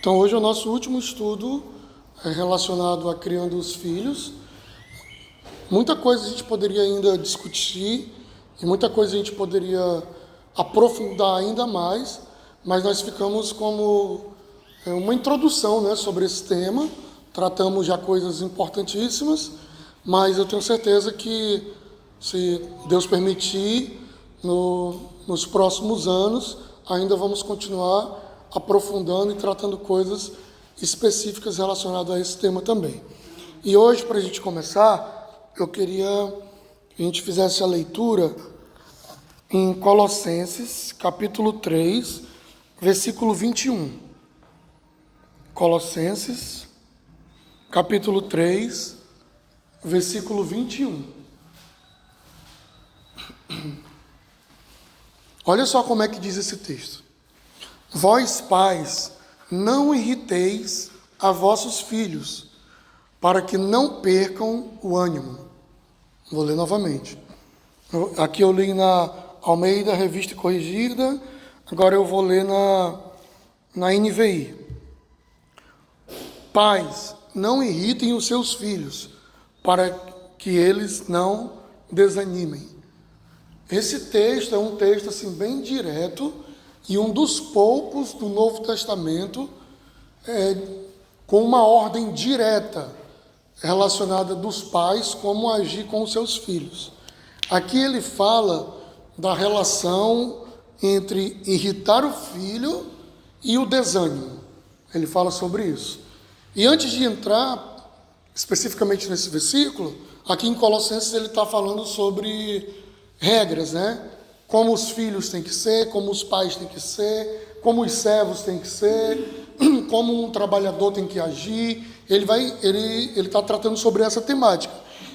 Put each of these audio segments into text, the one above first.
Então, hoje é o nosso último estudo relacionado a criando os filhos. Muita coisa a gente poderia ainda discutir e muita coisa a gente poderia aprofundar ainda mais, mas nós ficamos como uma introdução, né, sobre esse tema. Tratamos já coisas importantíssimas, mas eu tenho certeza que, se Deus permitir, nos próximos anos ainda vamos continuar aprofundando e tratando coisas específicas relacionadas a esse tema também. E hoje, para a gente começar, eu queria que a gente fizesse a leitura em Colossenses, capítulo 3, versículo 21. Colossenses, capítulo 3, versículo 21. Olha só como é que diz esse texto. Vós, pais, não irriteis a vossos filhos, para que não percam o ânimo. Vou ler novamente. Aqui eu li na Almeida, Revista Corrigida, agora eu vou ler na NVI. Pais, não irritem os seus filhos, para que eles não desanimem. Esse texto é um texto assim, bem direto, e um dos poucos do Novo Testamento com uma ordem direta relacionada dos pais, como agir com os seus filhos. Aqui ele fala da relação entre irritar o filho e o desânimo. Ele fala sobre isso. E antes de entrar especificamente nesse versículo, aqui em Colossenses ele está falando sobre regras, né? Como os filhos têm que ser, como os pais têm que ser, como os servos têm que ser, como um trabalhador tem que agir. Ele está tratando sobre essa temática.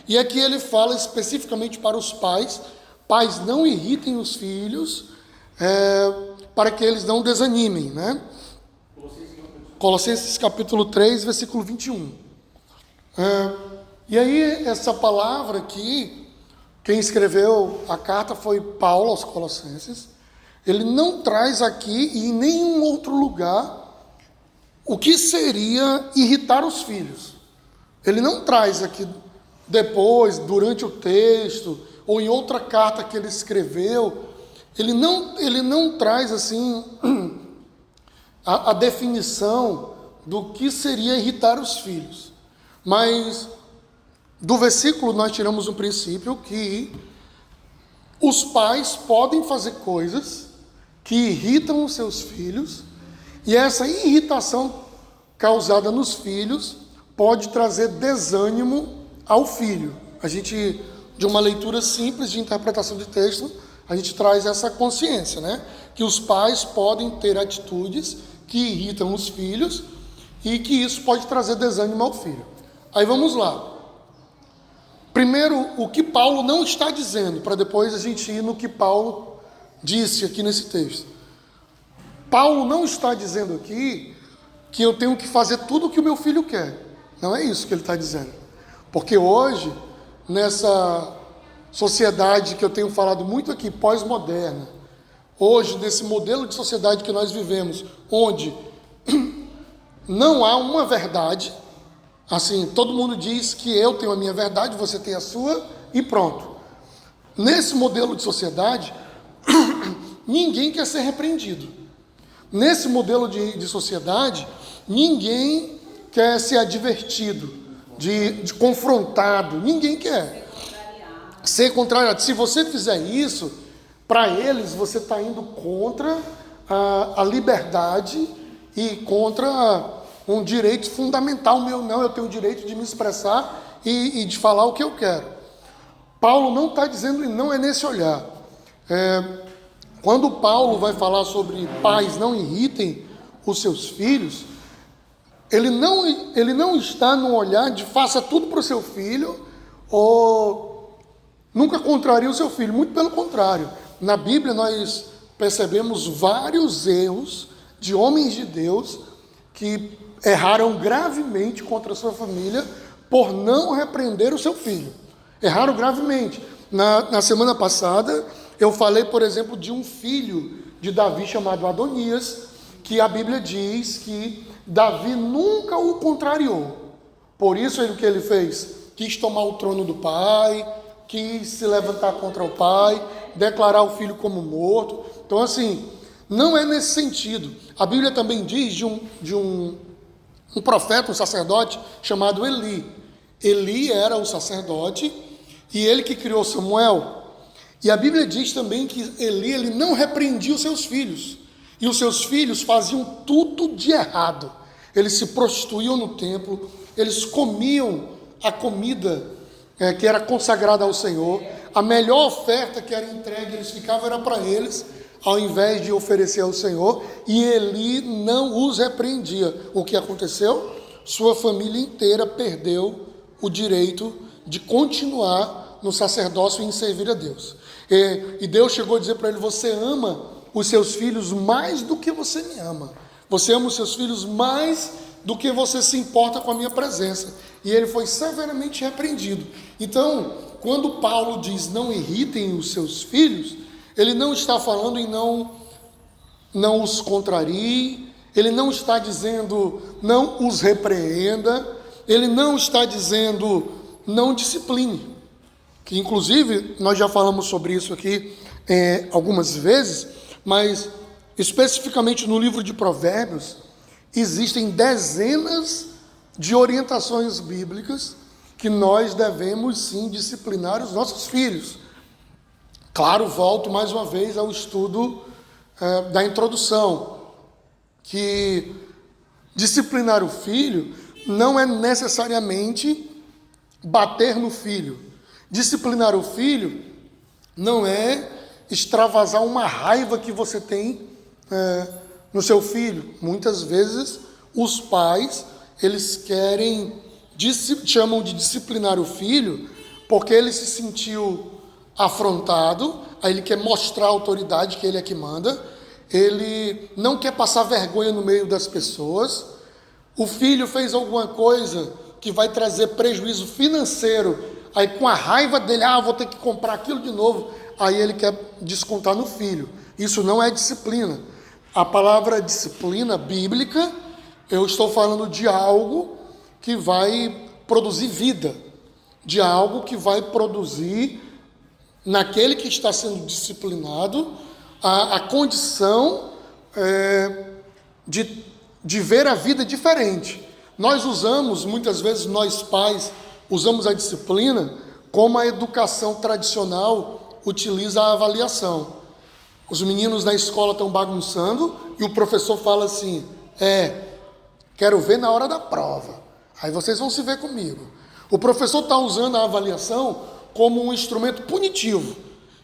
E aqui ele fala especificamente para os pais: pais, não irritem os filhos, para que eles não desanimem, né? Colossenses capítulo 3, versículo 21. E aí essa palavra aqui, quem escreveu a carta foi Paulo aos Colossenses. Ele não traz aqui e em nenhum outro lugar o que seria irritar os filhos. Ele não traz aqui depois, durante o texto, ou em outra carta que ele escreveu, ele não traz assim a definição do que seria irritar os filhos. Mas do versículo nós tiramos um princípio que os pais podem fazer coisas que irritam os seus filhos, e essa irritação causada nos filhos pode trazer desânimo ao filho. A gente, de uma leitura simples de interpretação de texto, a gente traz essa consciência, né? Que os pais podem ter atitudes que irritam os filhos e que isso pode trazer desânimo ao filho. Aí vamos lá. Primeiro, o que Paulo não está dizendo, para depois a gente ir no que Paulo disse aqui nesse texto. Paulo não está dizendo aqui que eu tenho que fazer tudo o que o meu filho quer. Não é isso que ele está dizendo. Porque hoje, nessa sociedade que eu tenho falado muito aqui, pós-moderna, hoje, nesse modelo de sociedade que nós vivemos, onde não há uma verdade, assim, todo mundo diz que eu tenho a minha verdade, você tem a sua, e pronto. Nesse modelo de sociedade, ninguém quer ser repreendido. Nesse modelo de sociedade, ninguém quer ser advertido, de confrontado, ninguém quer ser contrariado. Se você fizer isso, para eles você está indo contra a liberdade e contra um direito fundamental meu. Não, eu tenho o direito de me expressar e de falar o que eu quero. Paulo não está dizendo, e não é nesse olhar. Quando Paulo vai falar sobre pais não irritem os seus filhos, ele não está no olhar de faça tudo para o seu filho ou nunca contraria o seu filho. Muito pelo contrário. Na Bíblia nós percebemos vários erros de homens de Deus que erraram gravemente contra a sua família por não repreender o seu filho. Erraram gravemente. Na semana passada, eu falei, por exemplo, de um filho de Davi chamado Adonias, que a Bíblia diz que Davi nunca o contrariou. Por isso o que ele fez? Quis tomar o trono do pai, quis se levantar contra o pai, declarar o filho como morto. Então assim, não é nesse sentido. A Bíblia também diz de um profeta, um sacerdote chamado Eli. Eli era o sacerdote e ele que criou Samuel. E a Bíblia diz também que ele não repreendia os seus filhos. E os seus filhos faziam tudo de errado. Eles se prostituíam no templo, eles comiam a comida que era consagrada ao Senhor. A melhor oferta que era entregue, eles ficavam era para eles, ao invés de oferecer ao Senhor. E Eli não os repreendia. O que aconteceu? Sua família inteira perdeu o direito de continuar no sacerdócio e em servir a Deus. E Deus chegou a dizer para ele: você ama os seus filhos mais do que você me ama. Você ama os seus filhos mais do que você se importa com a minha presença. E ele foi severamente repreendido. Então, quando Paulo diz não irritem os seus filhos, ele não está falando em não os contrarie, ele não está dizendo não os repreenda, ele não está dizendo não discipline. Que inclusive nós já falamos sobre isso aqui algumas vezes, mas especificamente no livro de Provérbios existem dezenas de orientações bíblicas que nós devemos sim disciplinar os nossos filhos. Claro, volto mais uma vez ao estudo da introdução, que disciplinar o filho não é necessariamente bater no filho. Disciplinar o filho não é extravasar uma raiva que você tem no seu filho. Muitas vezes os pais, eles chamam de disciplinar o filho porque ele se sentiu afrontado, aí ele quer mostrar a autoridade, que ele é que manda, ele não quer passar vergonha no meio das pessoas. O filho fez alguma coisa que vai trazer prejuízo financeiro, aí com a raiva dele, vou ter que comprar aquilo de novo, aí ele quer descontar no filho. Isso não é disciplina. A palavra disciplina bíblica, eu estou falando de algo que vai produzir vida, de algo que vai produzir naquele que está sendo disciplinado a condição de ver a vida diferente. Nós usamos, muitas vezes nós pais, usamos a disciplina como a educação tradicional utiliza a avaliação. Os meninos na escola estão bagunçando e o professor fala assim: quero ver na hora da prova, aí vocês vão se ver comigo. O professor está usando a avaliação como um instrumento punitivo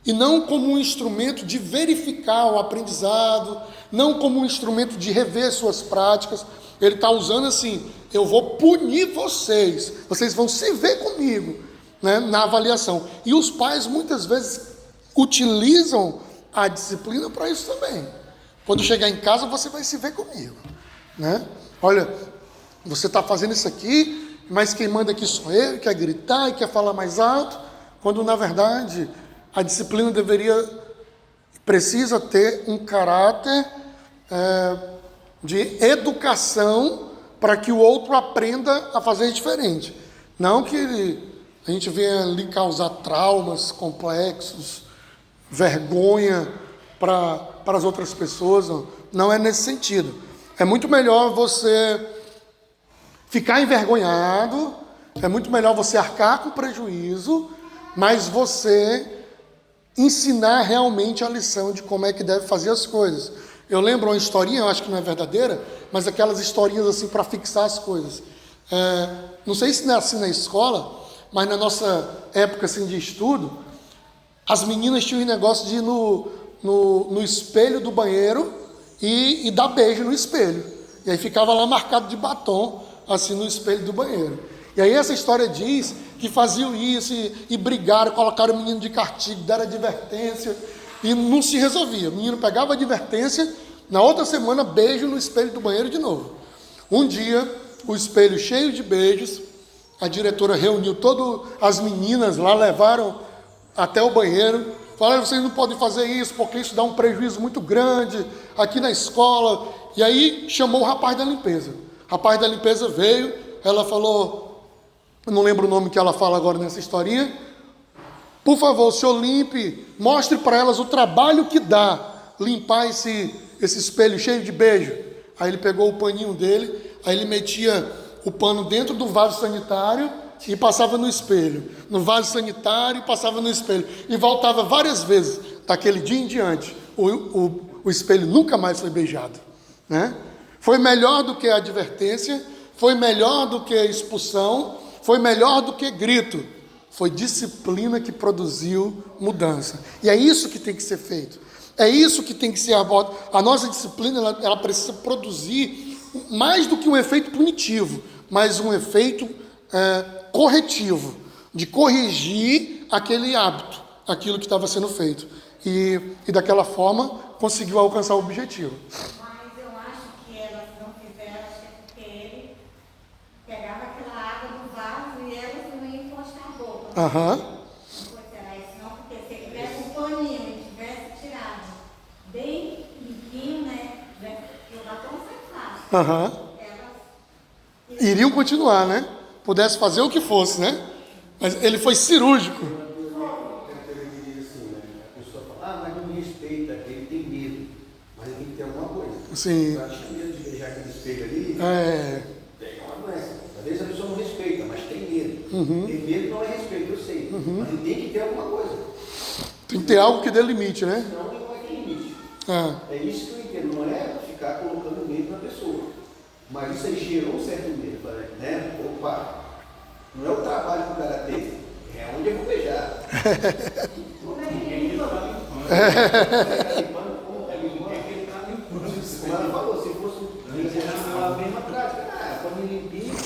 e não como um instrumento de verificar o aprendizado, não como um instrumento de rever suas práticas. Ele está usando assim: eu vou punir vocês, vocês vão se ver comigo, né, na avaliação. E os pais muitas vezes utilizam a disciplina para isso também. Quando chegar em casa, você vai se ver comigo, né? Olha, você está fazendo isso aqui, mas quem manda aqui sou eu, quer gritar e quer falar mais alto, quando na verdade a disciplina precisa ter um caráter de educação para que o outro aprenda a fazer diferente. Não que a gente venha lhe causar traumas complexos, vergonha para as outras pessoas, não é nesse sentido. É muito melhor você ficar envergonhado, é muito melhor você arcar com prejuízo, mas você ensinar realmente a lição de como é que deve fazer as coisas. Eu lembro uma historinha, eu acho que não é verdadeira, mas aquelas historinhas assim para fixar as coisas. Não sei se não é assim na escola, mas na nossa época assim, de estudo, as meninas tinham um negócio de ir no espelho do banheiro e dar beijo no espelho. E aí ficava lá marcado de batom, assim, no espelho do banheiro. E aí essa história diz que faziam isso e brigaram, colocaram o menino de castigo, deram advertência e não se resolvia. O menino pegava a advertência, na outra semana, beijo no espelho do banheiro de novo. Um dia, o espelho cheio de beijos, a diretora reuniu todas as meninas lá, levaram até o banheiro, falaram: vocês não podem fazer isso porque isso dá um prejuízo muito grande aqui na escola. E aí chamou o rapaz da limpeza. O rapaz da limpeza veio, ela falou, eu não lembro o nome que ela fala agora nessa historinha. Por favor, o senhor limpe, mostre para elas o trabalho que dá limpar esse espelho cheio de beijo. Aí ele pegou o paninho dele, aí ele metia o pano dentro do vaso sanitário e passava no espelho. No vaso sanitário e passava no espelho. E voltava várias vezes. Daquele dia em diante, o espelho nunca mais foi beijado, né? Foi melhor do que a advertência, foi melhor do que a expulsão, foi melhor do que grito. Foi disciplina que produziu mudança. E é isso que tem que ser feito. É isso que tem que ser abordado. A nossa disciplina, ela precisa produzir mais do que um efeito punitivo, mas um efeito corretivo, de corrigir aquele hábito, aquilo que estava sendo feito. E daquela forma, conseguiu alcançar o objetivo. Mas eu acho que elas não fizeram, acho que é porque ele pegava aquela água do vaso e elas não iam encostar a boca. Pois será isso não, porque se ele tivesse um paninho e tivesse tirado bem limpinho, né? Porque o batom sai fácil. Elas Iriam continuar, né? Pudesse fazer o que fosse, né? Mas ele foi cirúrgico. Mas não me respeita, ele tem medo. Mas ele tem que ter alguma coisa. Sim. Eu acho que medo de beijar aquele espelho ali, tem uma doença. Às vezes a pessoa não respeita, mas tem medo. Tem medo não é respeito, eu sei. Mas ele tem que ter alguma coisa. Tem que ter algo que dê limite, né? Senão ele não vai ter limite. É isso que eu entendo, não é ficar colocando medo na pessoa. Mas isso aí gerou um certo medo, né? Opa, não é o trabalho que o cara tem, é onde eu vou beijar. Como ela falou, se fosse a mesma prática, para me limpinho,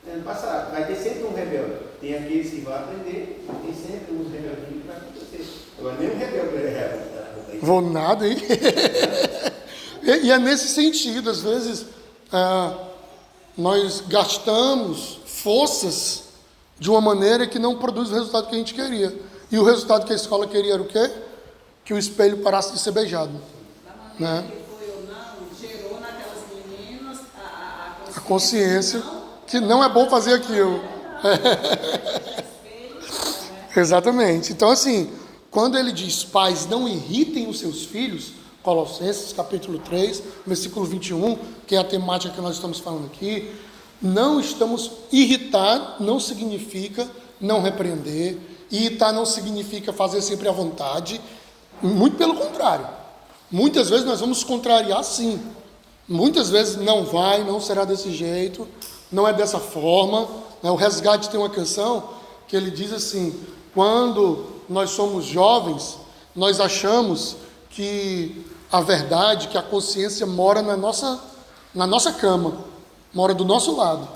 não passa. Vai ter sempre um rebelde. Tem aqueles que vão aprender, tem sempre uns rebeldinhos para acontecer. Agora, nem um rebelde é rebelde. Vou nada, hein? E é nesse sentido, às vezes, nós gastamos forças de uma maneira que não produz o resultado que a gente queria. E o resultado que a escola queria era o quê? Que o espelho parasse de ser beijado. Da maneira Né? que foi ou não, gerou naquelas meninas A consciência que não é bom fazer aquilo. Exatamente. Então, assim, quando ele diz, pais, não irritem os seus filhos, Colossenses, capítulo 3, versículo 21, que é a temática que nós estamos falando aqui, não estamos... Irritar não significa não repreender, irritar não significa fazer sempre à vontade, muito pelo contrário. Muitas vezes nós vamos contrariar sim, muitas vezes não vai, não será desse jeito, não é dessa forma, né? O Resgate tem uma canção que ele diz assim, quando nós somos jovens, nós achamos que a verdade, que a consciência mora na nossa cama, mora do nosso lado,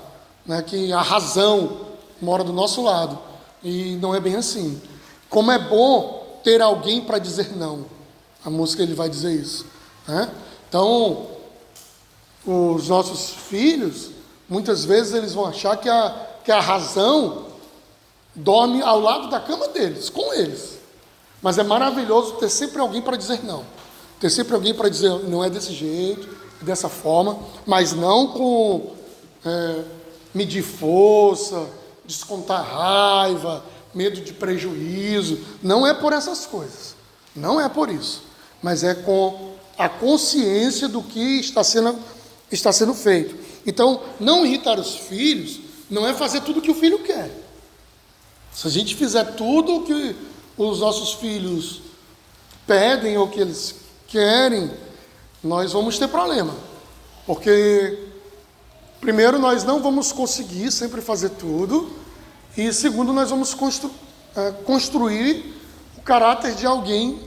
né? Que a razão mora do nosso lado, e não é bem assim. Como é bom ter alguém para dizer não, a música ele vai dizer isso, né? Então, os nossos filhos, muitas vezes eles vão achar que a razão dorme ao lado da cama deles, com eles. Mas é maravilhoso ter sempre alguém para dizer não. Ter sempre alguém para dizer, não é desse jeito, é dessa forma, mas não com medir força, descontar raiva, medo de prejuízo. Não é por essas coisas. Não é por isso. Mas é com a consciência do que está sendo feito. Então, não irritar os filhos não é fazer tudo o que o filho quer. Se a gente fizer tudo o que os nossos filhos pedem ou que eles querem, nós vamos ter problema. Porque, primeiro, nós não vamos conseguir sempre fazer tudo. E, segundo, nós vamos construir o caráter de alguém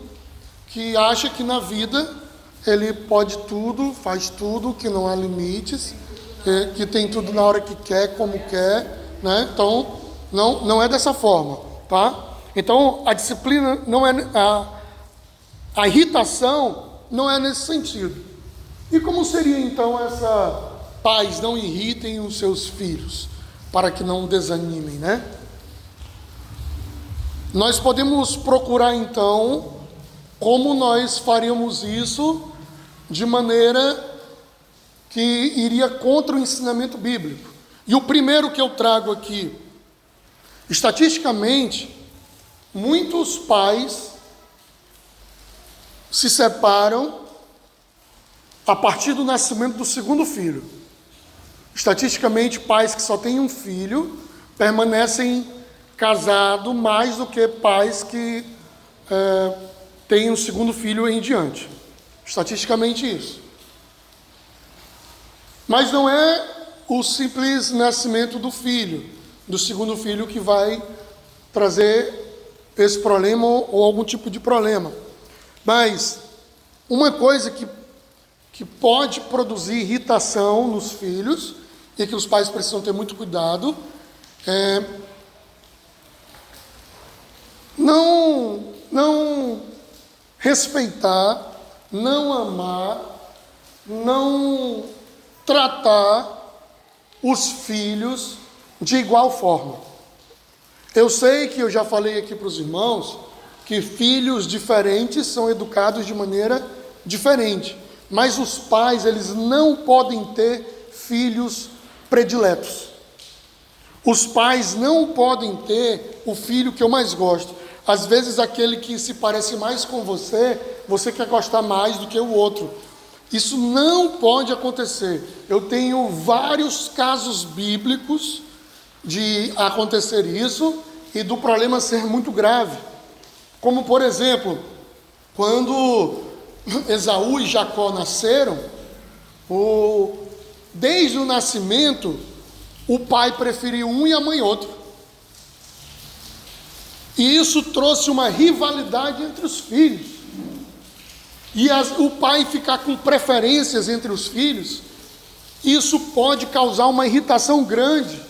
que acha que na vida ele pode tudo, faz tudo, que não há limites, que tem tudo na hora que quer, como quer, né? Então, não é dessa forma, tá? Então, a disciplina não é... A irritação não é nesse sentido. E como seria, então, essa... Pais, não irritem os seus filhos, para que não desanimem, né? Nós podemos procurar, então, como nós faríamos isso de maneira que iria contra o ensinamento bíblico. E o primeiro que eu trago aqui, estatisticamente, muitos pais se separam a partir do nascimento do segundo filho. Estatisticamente, pais que só têm um filho permanecem casados mais do que pais que têm um segundo filho em diante. Estatisticamente isso. Mas não é o simples nascimento do filho, do segundo filho, que vai trazer esse problema ou algum tipo de problema. Mas uma coisa que pode produzir irritação nos filhos e que os pais precisam ter muito cuidado é não respeitar, não amar, não tratar os filhos de igual forma. Eu sei que eu já falei aqui para os irmãos que filhos diferentes são educados de maneira diferente, mas os pais, eles não podem ter filhos prediletos. Os pais não podem ter o filho que eu mais gosto. Às vezes aquele que se parece mais com você, você quer gostar mais do que o outro. Isso não pode acontecer. Eu tenho vários casos bíblicos de acontecer isso e do problema ser muito grave. Como, por exemplo, quando Esaú e Jacó nasceram, desde o nascimento, o pai preferiu um e a mãe outro. E isso trouxe uma rivalidade entre os filhos. E o pai ficar com preferências entre os filhos, isso pode causar uma irritação grande,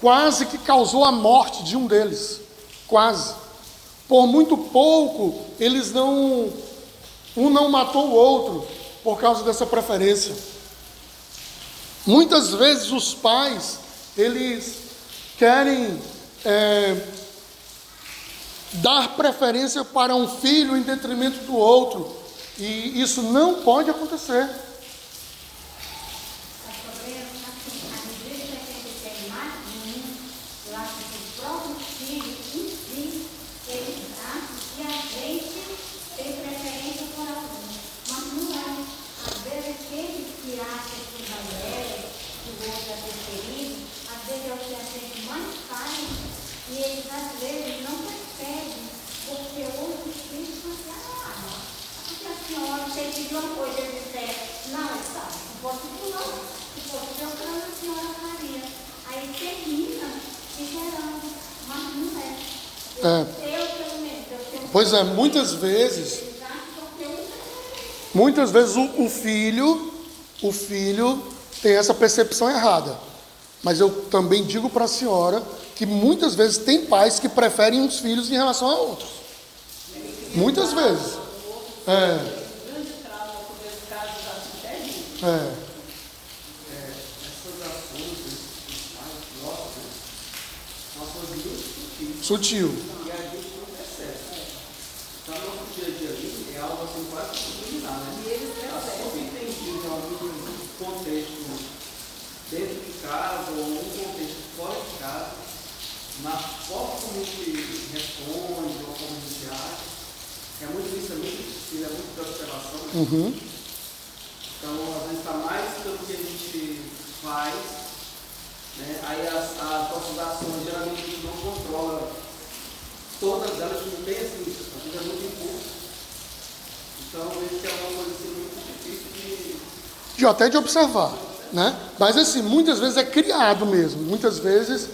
quase que causou a morte de um deles, quase. Por muito pouco, um não matou o outro, por causa dessa preferência. Muitas vezes os pais, eles querem dar preferência para um filho em detrimento do outro, e isso não pode acontecer. Pois é, muitas vezes o filho tem essa percepção errada. Mas eu também digo para a senhora que muitas vezes tem pais que preferem uns filhos em relação a outros. Muitas vezes. Sutil. E a gente não percebe. Então, no nosso dia a dia ali, é algo assim quase subliminar, né? E eles sempre entendido em algum contexto dentro de casa ou um contexto fora de casa, na forma como a gente responde ou como a gente age. É muito isso, é muito difícil, é muito de observação. Né? Então, às vezes está mais pelo que a gente faz, né? Aí as nossas ações geralmente a gente não controla todas elas, não tem assim, às vezes é muito impulso. Então, isso é uma coisa assim, muito difícil até de observar, né? Mas assim, muitas vezes é criado mesmo. Muitas vezes,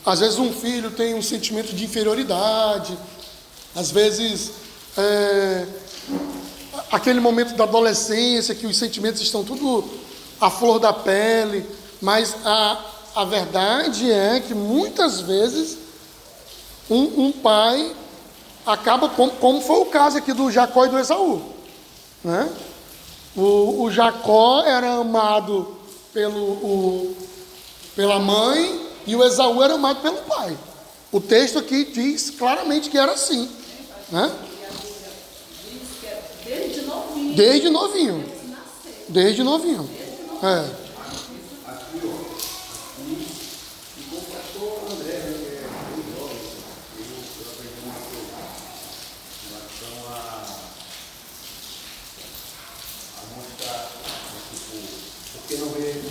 às vezes um filho tem um sentimento de inferioridade, às vezes aquele momento da adolescência que os sentimentos estão tudo à flor da pele, mas a verdade é que muitas vezes um pai acaba, como foi o caso aqui do Jacó e do Esaú, né? O Jacó era amado pela mãe e o Esaú era amado pelo pai. O texto aqui diz claramente que era assim, né? Desde novinho. escolher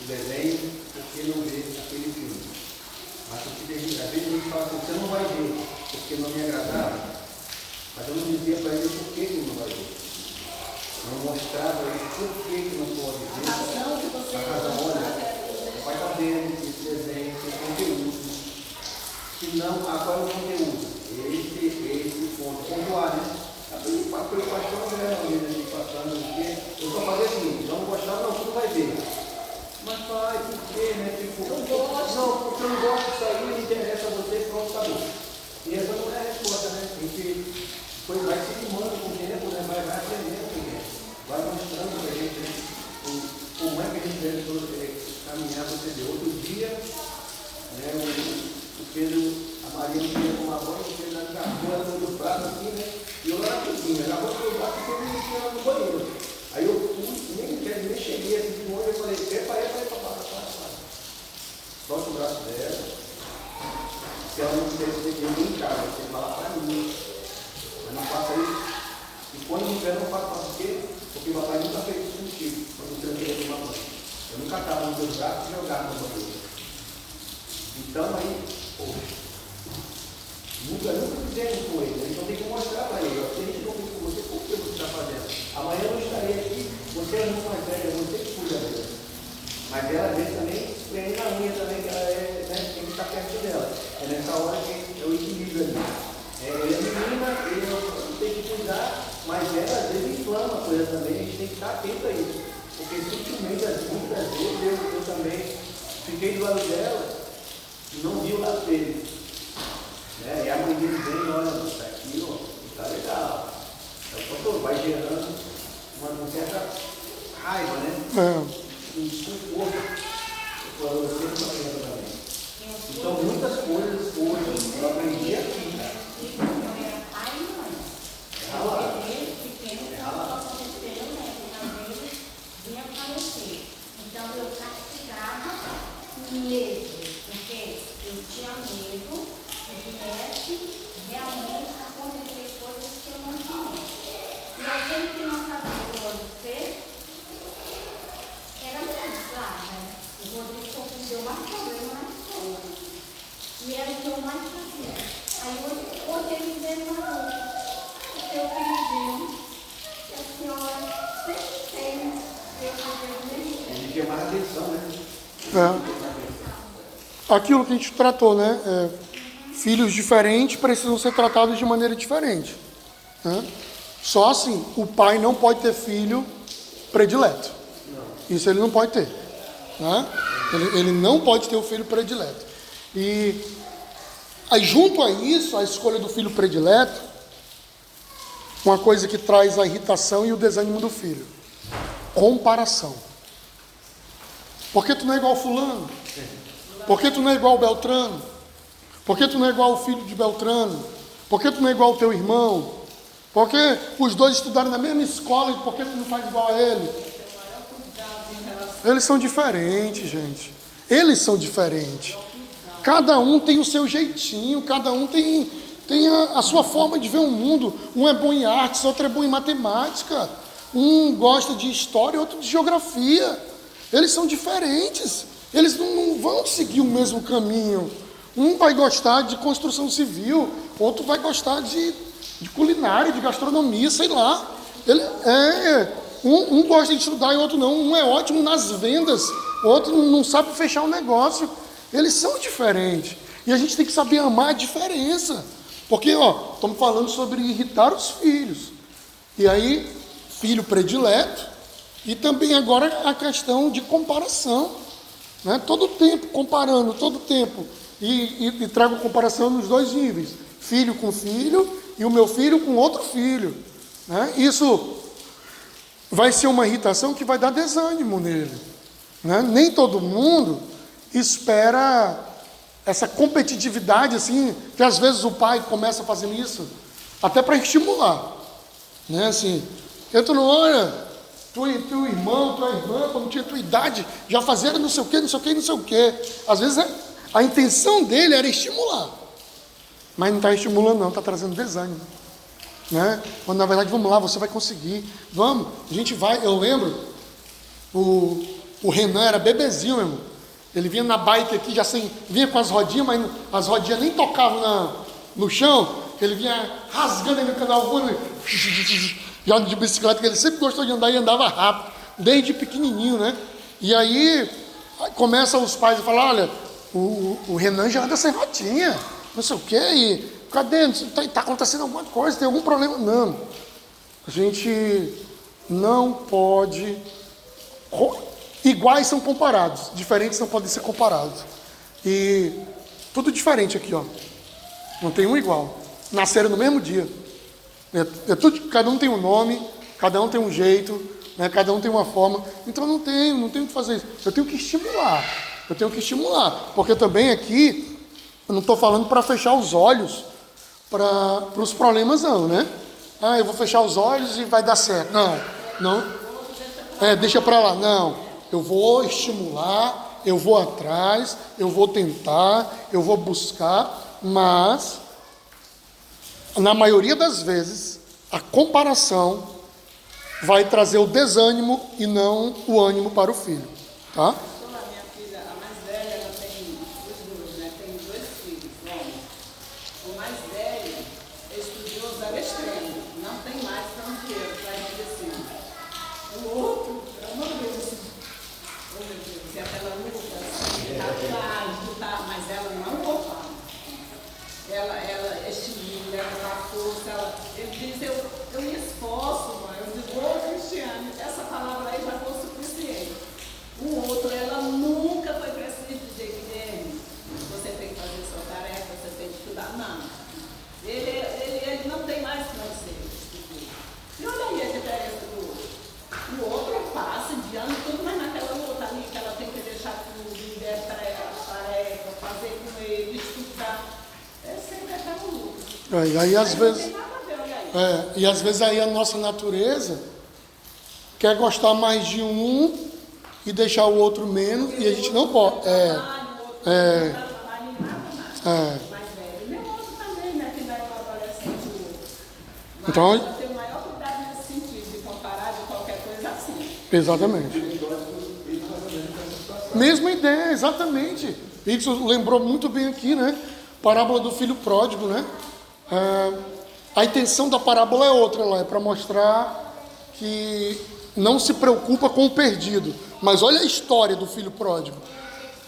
o desenho porque não vê aquele filme. Mas às vezes a gente fala assim, você não vai ver porque não me agradava. Mas eu não dizia para ele por que ele não vai ver. Não mostrava ele por que não pode ver. A razão, olha, vai estar vendo esse desenho, esse conteúdo. Se não, agora o conteúdo. Esse ponto. Pontuar, né? A preocupação não é uma vida passando, porque eu só falei assim, não gostar, não, tu não vai ver. Mas pai, por quê, né? Tipo, eu gosto, não, porque eu não gosto disso aí, não interessa a você, pronto, acabou. E essa não é a resposta, né? A gente vai se animando com o tempo, né? Vai aprendendo com o tempo. Vai mostrando para a gente como é que a gente deve caminhar para você. Outro dia, né, o Pedro, a Maria não queria tomar banho, o Pedro agarrou ela no braço assim, né? E eu lá na cozinha, agarrou o braço e Pedro me ela no banheiro. Aí eu fui, nem cheguei assim de novo, eu falei, para. Solta o braço dela. Se ela não quiser se defender em casa, você fala para mim. Mas não faça isso. E quando não tiver, não faça por quê? Porque o papai nunca fez isso contigo, quando você não queria tomar banho. Eu nunca estava nos meus braços e jogava no banheiro. Então aí, poxa, nunca fizemos com ele. Então tem que mostrar para ele. Se a gente não fez com você, por que você está fazendo? Amanhã eu não estarei aqui, você é muito mais velha, você que cuida dela. Mas ela às vezes também prende na unha também, que ela tem que estar perto dela. É nessa hora que eu equilibro ali. Ele é menina, ele não tem que cuidar, mas ela às vezes inflama a coisa também, a gente tem que estar atento a isso. Porque simplesmente, muitas vezes, eu também fiquei do lado dela e não vi o lado dele. E a mãe dele vem, olha, isso aqui, ó, tá legal. Então, vai gerando uma certa raiva, né? Um suporte. Você não está vendo também. Então, muitas coisas hoje eu aprendi aqui. Então eu castigava mesmo, porque eu tinha medo que viesse realmente acontecer coisas que eu não tinha. E aquele que não sabia o Rodrigo era muito claro, né? O Rodrigo deu mais problema na escola. E era o que eu mais fazia. Aí hoje ele veio na rua. O seu filho, que a senhora sempre tem. Ele tinha mais atenção, né? Aquilo que a gente tratou, né? Filhos diferentes precisam ser tratados de maneira diferente. Né? Só assim, o pai não pode ter filho predileto. Isso ele não pode ter. Né? Ele não pode ter o filho predileto. E aí, junto a isso, a escolha do filho predileto, uma coisa que traz a irritação e o desânimo do filho: comparação. Por que tu não é igual fulano? Por que tu não é igual Beltrano? Por que tu não é igual o filho de Beltrano? Por que tu não é igual o teu irmão? Por que os dois estudaram na mesma escola e por que tu não faz igual a ele? Eles são diferentes, gente. Eles são diferentes. Cada um tem o seu jeitinho, cada um tem a sua forma de ver o mundo. Um é bom em artes, outro é bom em matemática. Um gosta de história, outro de geografia. Eles são diferentes. Eles não vão seguir o mesmo caminho. Um vai gostar de construção civil, outro vai gostar de culinária, de gastronomia, sei lá. Um gosta de estudar e outro não. Um é ótimo nas vendas, outro não sabe fechar um negócio. Eles são diferentes. E a gente tem que saber amar a diferença. Porque, estamos falando sobre irritar os filhos. E aí, filho predileto. E também agora a questão de comparação. Né? Todo tempo comparando, todo tempo. E trago comparação nos dois níveis. Filho com filho e o meu filho com outro filho. Né? Isso vai ser uma irritação que vai dar desânimo nele. Né? Nem todo mundo espera essa competitividade assim, que às vezes o pai começa fazendo isso, até para estimular. Né? Assim, tu não olha... teu irmão, tua irmã, quando tinha tua idade, já fazia não sei o quê, não sei o quê, não sei o quê. Às vezes a intenção dele era estimular. Mas não está estimulando não, está trazendo desânimo. Né? Quando na verdade, vamos lá, você vai conseguir. Vamos, a gente vai. Eu lembro, O Renan era bebezinho, meu irmão. Ele vinha na bike aqui, já sem, vinha com as rodinhas, mas as rodinhas nem tocavam no chão. Ele vinha rasgando aí no canal, já de bicicleta, que ele sempre gostou de andar e andava rápido, desde pequenininho, né? E aí começam os pais a falar, olha, o Renan já anda sem rodinha, não sei o quê, e cadê? Está acontecendo alguma coisa, tem algum problema? Não, a gente não pode... Iguais são comparados, diferentes não podem ser comparados. E tudo diferente aqui, ó. Não tem um igual. Nasceram no mesmo dia. Cada um tem um nome, cada um tem um jeito, né? Cada um tem uma forma. Então não tenho que fazer isso. Eu tenho que estimular. Porque também aqui, eu não estou falando para fechar os olhos para os problemas, não, né? Ah, eu vou fechar os olhos e vai dar certo. Não. Deixa para lá. Não. Eu vou estimular, eu vou atrás, eu vou tentar, eu vou buscar, mas na maioria das vezes a comparação vai trazer o desânimo e não o ânimo para o filho, tá? A minha filha, a mais velha, ela tem os dois, né? Tem 2 filhos, homens. O mais velho é estudioso ao extremo, não tem mais tanto dinheiro para medicina. O outro é uma vez assim, oh meu Deus, e aquela luta, assim, lutar, mas ela não poupa. Ela estimula, ela dá força, ele diz, eu me esforço, mãe, eu digo, Cristiane, essa palavra aí já foi suficiente. O outro, ela nunca foi para esse dizer que você tem que fazer sua tarefa, você tem que estudar, não. Ele não tem mais francês. E olha aí a diferença do outro. O outro passa de ano tudo, mas naquela luta ali que ela tem que deixar tudo, der tarefa, fazer com ele, estudar. É sempre aquela luta. E aí às vezes... e às vezes aí a nossa natureza quer gostar mais de um e deixar o outro menos, e a gente não pode. Então, eu tenho o maior cuidado nesse sentido, de comparar de qualquer coisa assim. Exatamente. Mesma ideia, exatamente. Isso lembrou muito bem aqui, né? Parábola do filho pródigo, né? A intenção da parábola é outra lá, é para mostrar que não se preocupa com o perdido. Mas olha a história do filho pródigo.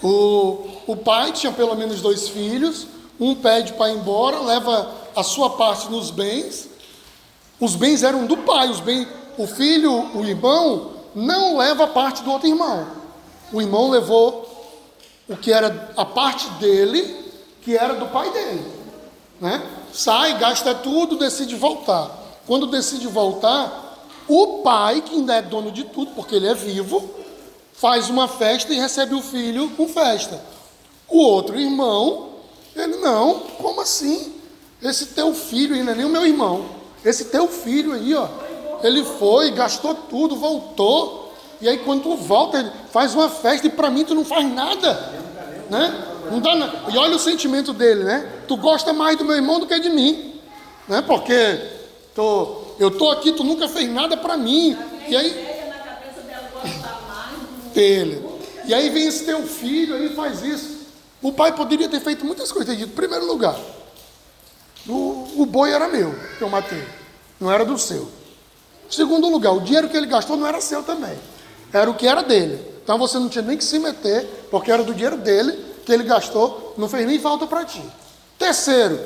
O pai tinha pelo menos 2 filhos, um pede para ir embora, leva a sua parte nos bens. Os bens eram do pai, o filho, o irmão, não leva a parte do outro irmão. O irmão levou o que era a parte dele, que era do pai dele, né? Sai, gasta tudo, decide voltar. Quando decide voltar, o pai, que ainda é dono de tudo, porque ele é vivo, faz uma festa e recebe o filho com festa. O outro irmão, ele, não, como assim? Esse teu filho ainda nem o meu irmão. Esse teu filho aí, ó, ele foi, gastou tudo, voltou. E aí quando tu volta, ele faz uma festa e para mim tu não faz nada, né? Não dá nada. E olha o sentimento dele, né? Tu gosta mais do meu irmão do que de mim, né? Porque eu tô aqui, tu nunca fez nada para mim. E aí na cabeça dela gostar mais dele. E aí vem esse teu filho aí faz isso. O pai poderia ter feito muitas coisas. Ter dito, em primeiro lugar, o boi era meu, que eu matei, não era do seu. Em segundo lugar, o dinheiro que ele gastou não era seu também, era o que era dele. Então você não tinha nem que se meter, porque era do dinheiro dele que ele gastou, não fez nem falta para ti. Terceiro,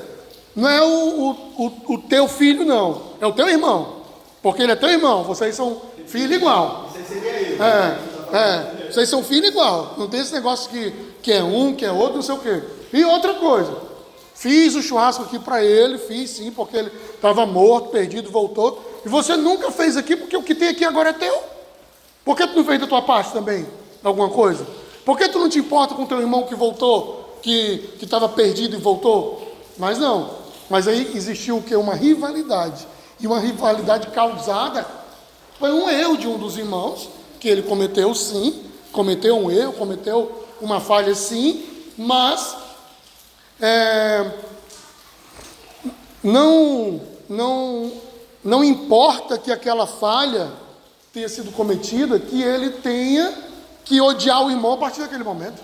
não é o teu filho, não, é o teu irmão, porque ele é teu irmão, vocês são filho igual. Vocês são filho igual, não tem esse negócio que é um, que é outro, não sei o quê. E outra coisa, fiz o churrasco aqui para ele, fiz sim, porque ele estava morto, perdido, voltou, e você nunca fez aqui, porque o que tem aqui agora é teu. Por que tu não fez da tua parte também, alguma coisa? Por que tu não te importa com teu irmão que voltou, que estava perdido e voltou? Mas não. Mas aí existiu o quê? Uma rivalidade. E uma rivalidade causada foi um erro de um dos irmãos, que ele cometeu sim, cometeu um erro, cometeu uma falha sim, mas não importa que aquela falha tenha sido cometida, que ele tenha que odiar o irmão a partir daquele momento.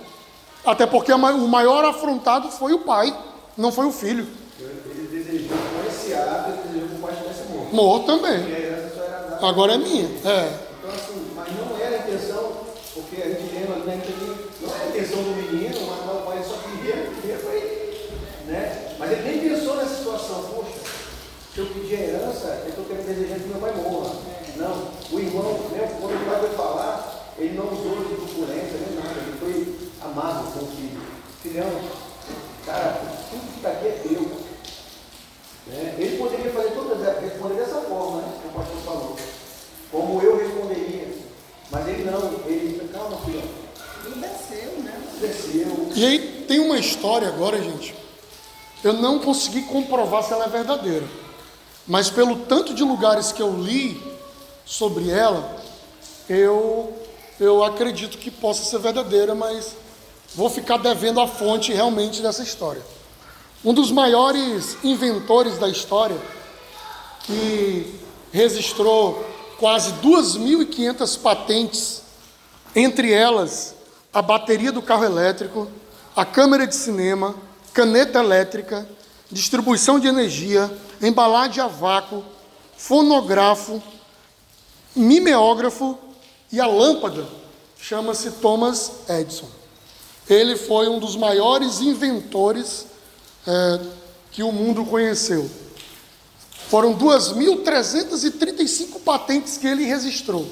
Até porque o maior afrontado foi o pai, não foi o filho. Ele desejou com esse ato, ele desejou que o pai estivesse morto. Morto também. E a herança só era dada. Agora é minha. Então, assim, mas não era a intenção, porque a gente lembra ali na entrevista, não era a intenção do menino, mas o pai só queria para ele. Né? Mas ele nem pensou nessa situação, poxa, se eu pedir a herança, é que eu quero desejar que meu pai morra. Não, o irmão, né, quando o pai foi falar, ele não usou de truculência nem nada, ele foi amado com o filho. Filhão, cara, tudo que está aqui é teu. Né? Ele poderia responder dessa forma, né? Que o pastor falou. Como eu responderia. Mas ele não, ele disse, calma, filho. Tudo desceu, né? Desceu. E aí tem uma história agora, gente. Eu não consegui comprovar se ela é verdadeira. Mas pelo tanto de lugares que eu li sobre ela, eu acredito que possa ser verdadeira, mas vou ficar devendo a fonte realmente dessa história. Um dos maiores inventores da história, que registrou quase 2.500 patentes, entre elas a bateria do carro elétrico, a câmera de cinema, caneta elétrica, distribuição de energia, embalagem a vácuo, fonógrafo, mimeógrafo e a lâmpada, chama-se Thomas Edison. Ele foi um dos maiores inventores que o mundo conheceu. Foram 2.335 patentes que ele registrou.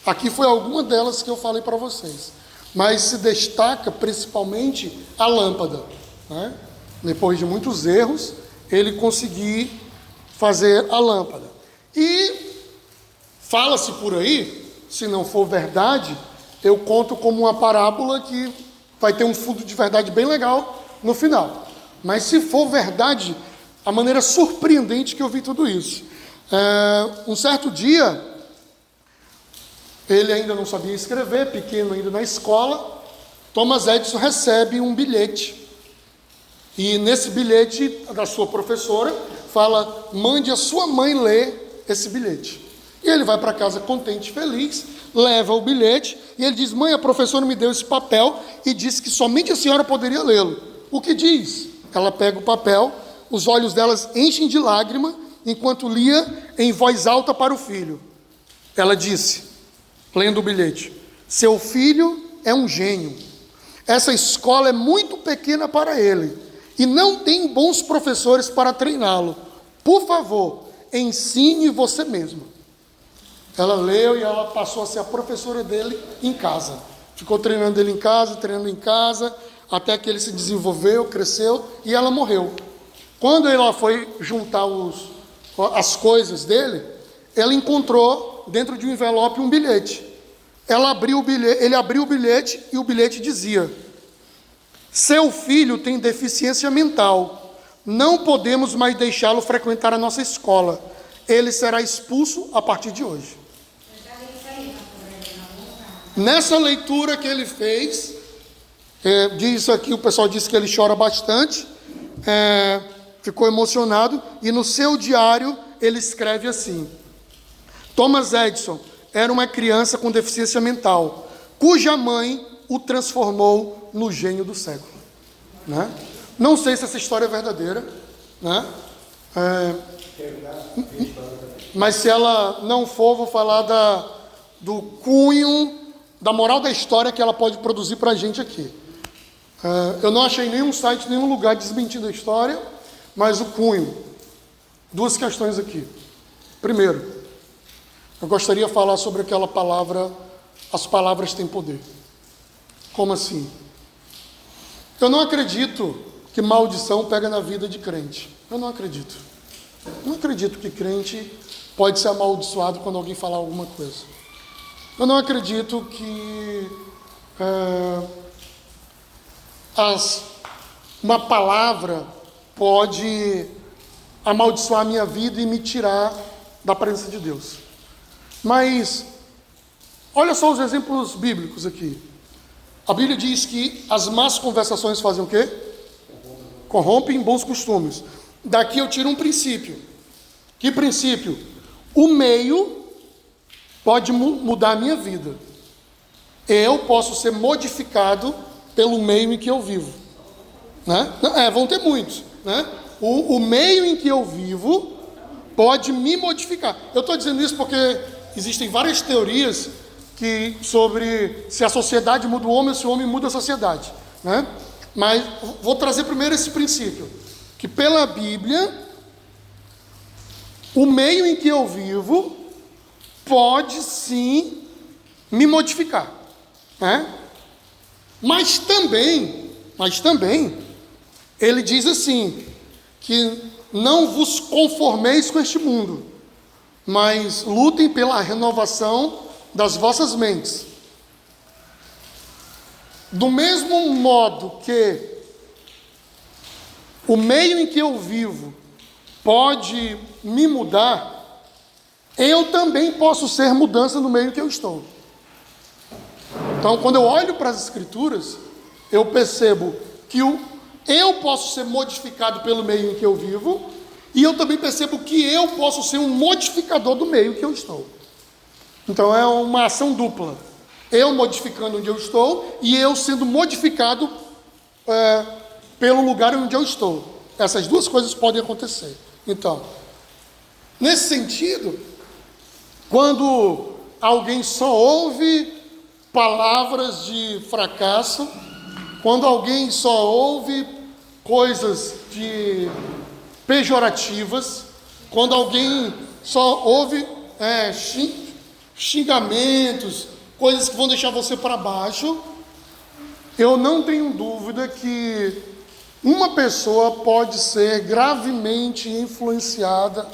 Aqui foi alguma delas que eu falei para vocês. Mas se destaca principalmente a lâmpada. Né? Depois de muitos erros, ele conseguiu fazer a lâmpada. E fala-se por aí, se não for verdade, eu conto como uma parábola que vai ter um fundo de verdade bem legal no final. Mas se for verdade, a maneira surpreendente que eu vi tudo isso. Um certo dia, ele ainda não sabia escrever, pequeno ainda na escola, Thomas Edison recebe um bilhete. E nesse bilhete da sua professora, fala, mande a sua mãe ler esse bilhete. E ele vai para casa contente e feliz, leva o bilhete, e ele diz, mãe, a professora me deu esse papel e disse que somente a senhora poderia lê-lo. O que diz? Ela pega o papel, os olhos delas enchem de lágrima, enquanto lia em voz alta para o filho. Ela disse, lendo o bilhete, seu filho é um gênio. Essa escola é muito pequena para ele, e não tem bons professores para treiná-lo. Por favor, ensine você mesmo. Ela leu e ela passou a ser a professora dele em casa. Ficou treinando ele em casa, treinando em casa, até que ele se desenvolveu, cresceu e ela morreu. Quando ela foi juntar as coisas dele, ela encontrou dentro de um envelope um bilhete. Ele abriu o bilhete e o bilhete dizia, seu filho tem deficiência mental, não podemos mais deixá-lo frequentar a nossa escola. Ele será expulso a partir de hoje. Nessa leitura que ele fez, diz aqui, o pessoal disse que ele chora bastante, ficou emocionado, e no seu diário ele escreve assim, Thomas Edison era uma criança com deficiência mental, cuja mãe o transformou no gênio do século. Né? Não sei se essa história é verdadeira, né? Mas se ela não for, vou falar do cunho, da moral da história que ela pode produzir para a gente aqui. Eu não achei nenhum site, nenhum lugar desmentindo a história, mas o cunho. Duas questões aqui. Primeiro, eu gostaria de falar sobre aquela palavra, as palavras têm poder. Como assim? Eu não acredito que maldição pega na vida de crente. Eu não acredito. Não acredito que crente pode ser amaldiçoado quando alguém falar alguma coisa. Eu não acredito que uma palavra pode amaldiçoar a minha vida e me tirar da presença de Deus. Mas, olha só os exemplos bíblicos aqui. A Bíblia diz que as más conversações fazem o quê? Corrompem bons costumes. Daqui eu tiro um princípio. Que princípio? O meio pode mudar a minha vida. eu posso ser modificado pelo meio em que eu vivo, né? Vão ter muitos, né? O meio em que eu vivo pode me modificar. Eu estou dizendo isso porque existem várias teorias sobre se a sociedade muda o homem ou se o homem muda a sociedade, né? Mas vou trazer primeiro esse princípio, que pela Bíblia, o meio em que eu vivo pode sim me modificar, né? Mas também, ele diz assim, que não vos conformeis com este mundo, mas lutem pela renovação das vossas mentes. Do mesmo modo que o meio em que eu vivo pode me mudar, eu também posso ser mudança no meio em que eu estou. Então, quando eu olho para as Escrituras, eu percebo que eu posso ser modificado pelo meio em que eu vivo, e eu também percebo que eu posso ser um modificador do meio que eu estou. Então, é uma ação dupla. Eu modificando onde eu estou, e eu sendo modificado pelo lugar onde eu estou. Essas duas coisas podem acontecer. Então, nesse sentido, quando alguém só ouve palavras de fracasso, quando alguém só ouve coisas pejorativas, quando alguém só ouve xingamentos, coisas que vão deixar você para baixo, eu não tenho dúvida que uma pessoa pode ser gravemente influenciada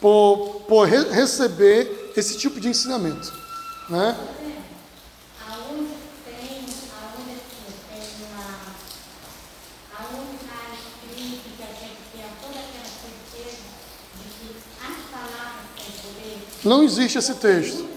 por receber esse tipo de ensinamento, né? Não existe esse texto.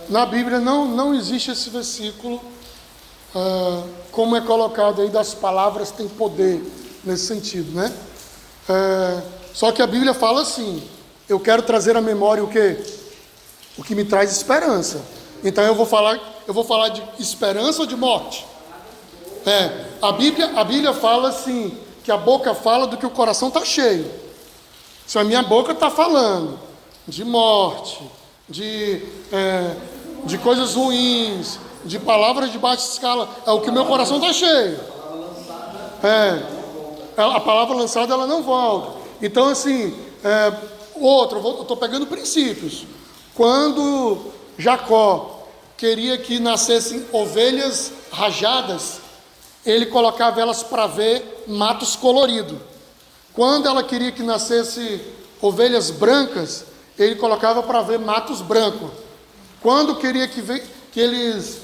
Na Bíblia não existe esse versículo, como é colocado aí, das palavras têm poder, nesse sentido, né? Só que a Bíblia fala assim, eu quero trazer à memória o quê? O que me traz esperança. Então eu vou falar de esperança ou de morte? A Bíblia fala assim, que a boca fala do que o coração está cheio. Se a minha boca está falando de morte, de coisas ruins, de palavras de baixa escala, é o que o meu coração está cheio. A palavra lançada, ela não volta. Então, assim, eu estou pegando princípios. Quando Jacó queria que nascessem ovelhas rajadas, ele colocava elas para ver matos coloridos. Quando ela queria que nascesse ovelhas brancas, ele colocava para ver matos brancos. Quando queria que eles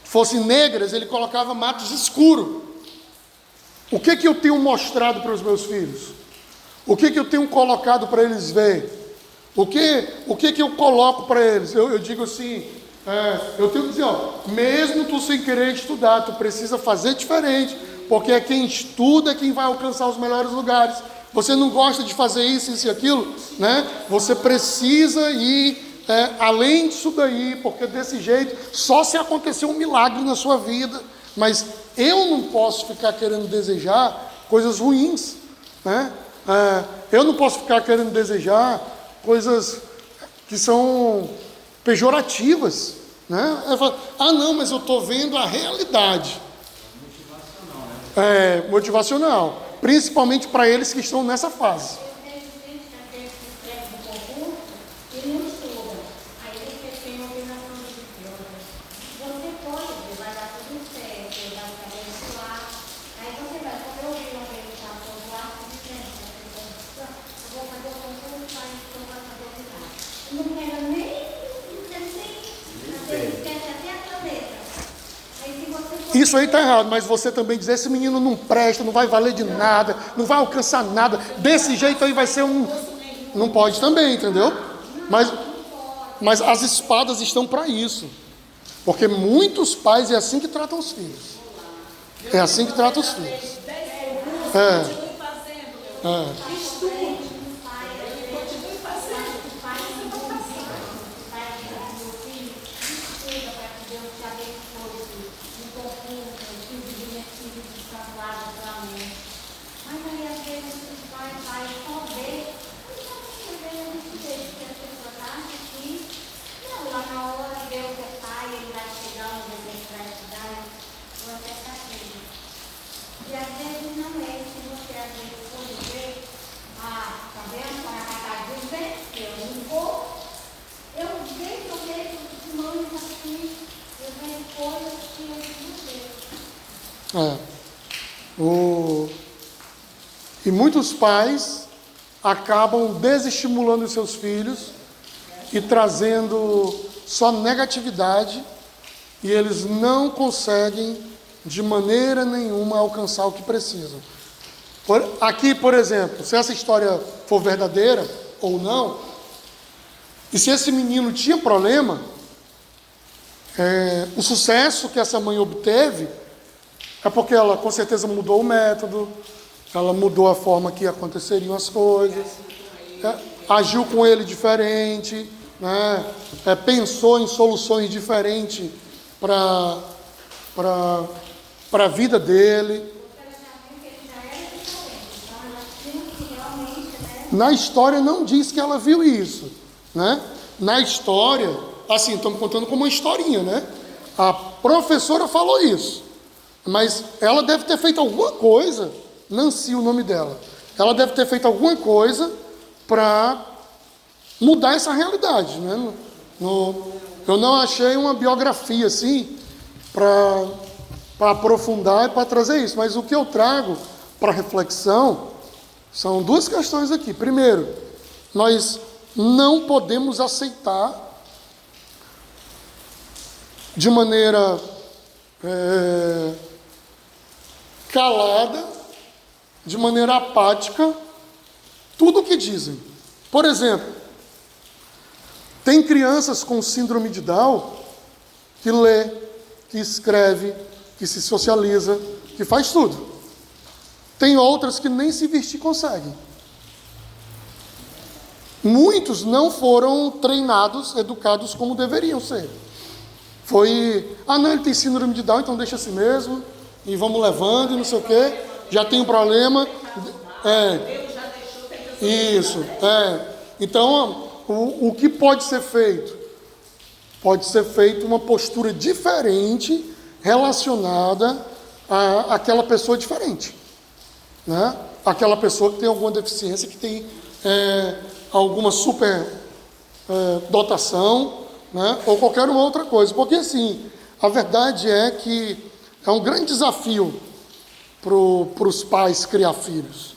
fossem negras, ele colocava matos escuros. O que eu tenho mostrado para os meus filhos? O que eu tenho colocado para eles ver? O que eu coloco para eles? Eu digo assim, eu tenho que dizer, mesmo tu sem querer estudar, tu precisa fazer diferente, porque é quem estuda é quem vai alcançar os melhores lugares. Você não gosta de fazer isso e aquilo, né? Você precisa ir além disso daí, porque desse jeito, só se acontecer um milagre na sua vida, Mas eu não posso ficar querendo desejar coisas ruins, né? Eu não posso ficar querendo desejar coisas que são pejorativas, né? Eu falo, não, mas eu estou vendo a realidade. Motivacional, principalmente para eles que estão nessa fase. Eu vejo gente que às vezes se inscreve no concurso e não estuda. Aí você tem uma obrigação religiosa. Você pode, vai dar tudo certo, vai ficar abençoado. Aí você vai, quando eu vi uma vez que estava todo lá, eu vou fazer o concurso, vai estudar para dominar. Não pega nem, às vezes esquece até a caneta. Isso aí está errado, mas você também dizer, esse menino não presta, não vai valer de nada, não vai alcançar nada, desse jeito aí vai ser um... Não pode também, entendeu? Mas as espadas estão para isso, porque muitos pais é assim que tratam os filhos. É assim que tratam os filhos. E às vezes não é, se você às vezes for ver, tá vendo? Para a venceu, não vou. Eu vejo mães assim, eu vejo coisas que eu não vejo. E muitos pais acabam desestimulando os seus filhos e trazendo só negatividade, e eles não conseguem de maneira nenhuma alcançar o que precisam. Aqui, por exemplo, se essa história for verdadeira ou não, e se esse menino tinha problema, o sucesso que essa mãe obteve é porque ela com certeza mudou o método, ela mudou a forma que aconteceriam as coisas, agiu com ele diferente, né? Pensou em soluções diferentes para a vida dele. Na história não diz que ela viu isso, né? Na história, assim, estamos contando como uma historinha, né? A professora falou isso, mas ela deve ter feito alguma coisa, Nancy o nome dela, ela deve ter feito alguma coisa para mudar essa realidade, né? Eu não achei uma biografia assim para aprofundar e para trazer isso, mas o que eu trago para reflexão são duas questões aqui. Primeiro, nós não podemos aceitar de maneira calada, de maneira apática, tudo o que dizem. Por exemplo, tem crianças com síndrome de Down que lê, que escreve, que se socializa, que faz tudo. Tem outras que nem se vestir conseguem. Muitos não foram treinados, educados como deveriam ser. Não, ele tem síndrome de Down, então deixa assim mesmo, e vamos levando, e não sei o quê, já tem um problema. Então, o que pode ser feito? Pode ser feita uma postura diferente relacionada àquela pessoa diferente, né? Aquela pessoa que tem alguma deficiência, que tem alguma super dotação, né? Ou qualquer uma outra coisa. Porque assim, a verdade é que é um grande desafio para os pais criar filhos.